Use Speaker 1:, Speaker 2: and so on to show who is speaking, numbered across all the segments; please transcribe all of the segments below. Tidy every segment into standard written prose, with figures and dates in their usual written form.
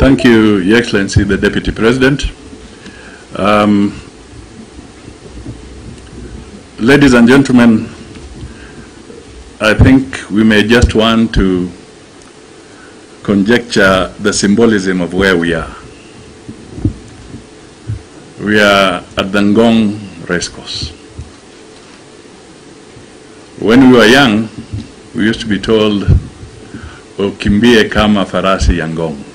Speaker 1: Thank you, Your Excellency, the Deputy President. Ladies and gentlemen, I think we may just want to conjecture the symbolism of where we are. We are at the Ngong racecourse. When we were young, we used to be told, "Ukimbie kama farasi ya Ngong."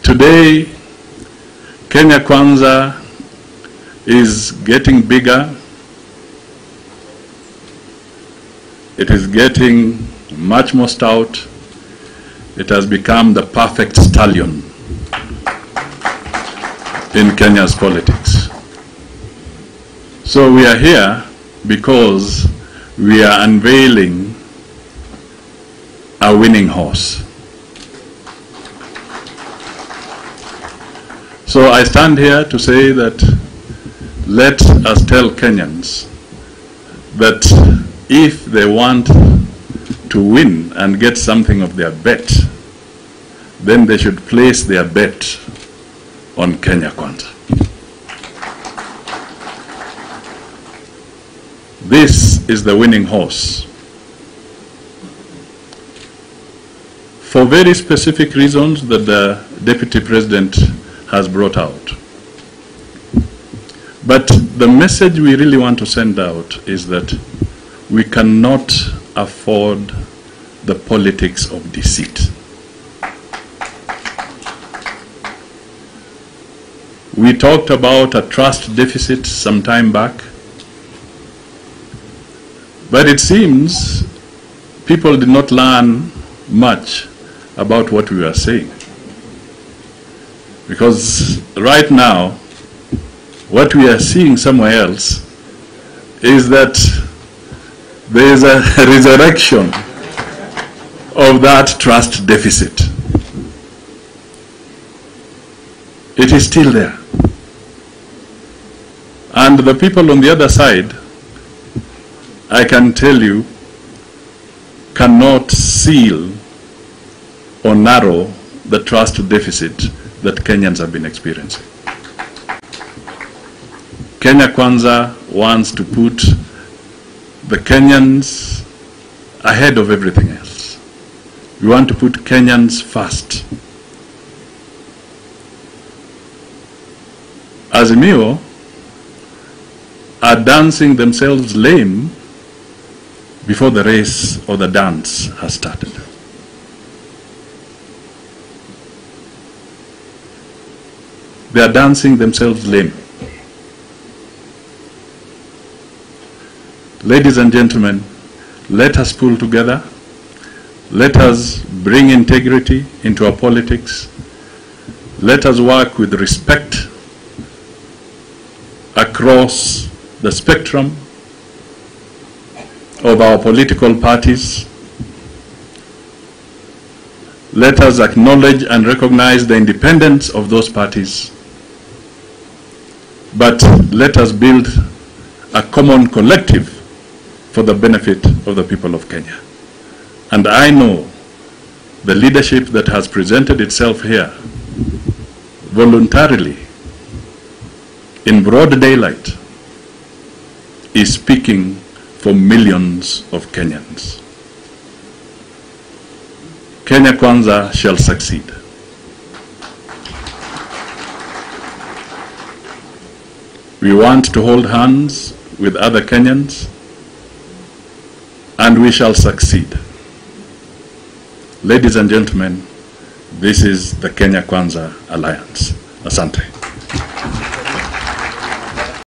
Speaker 1: Today, Kenya Kwanza is getting bigger. It is getting much more stout. It has become the perfect stallion in Kenya's politics. So we are here because we are unveiling a winning horse. So I stand here to say that let us tell Kenyans that if they want to win and get something of their bet, then they should place their bet on Kenya Kwanza. This is the winning horse. For very specific reasons that the Deputy President has brought out. But the message we really want to send out is that we cannot afford the politics of deceit. We talked about a trust deficit some time back, but it seems people did not learn much about what we were saying. Because right now, what we are seeing somewhere else is that there is a resurrection of that trust deficit. It is still there. And the people on the other side, I can tell you, cannot seal or narrow the trust deficit that Kenyans have been experiencing. Kenya Kwanza wants to put the Kenyans ahead of everything else. We want to put Kenyans first. Azimio are dancing themselves lame before the race or the dance has started. They are dancing themselves lame. Ladies and gentlemen, let us pull together. Let us bring integrity into our politics. Let us work with respect across the spectrum of our political parties. Let us acknowledge and recognize the independence of those parties. But let us build a common collective for the benefit of the people of Kenya. And I know the leadership that has presented itself here voluntarily in broad daylight is speaking for millions of Kenyans. Kenya Kwanza shall succeed. We want to hold hands with other Kenyans, and we shall succeed. Ladies and gentlemen, this is the Kenya Kwanza Alliance. Asante.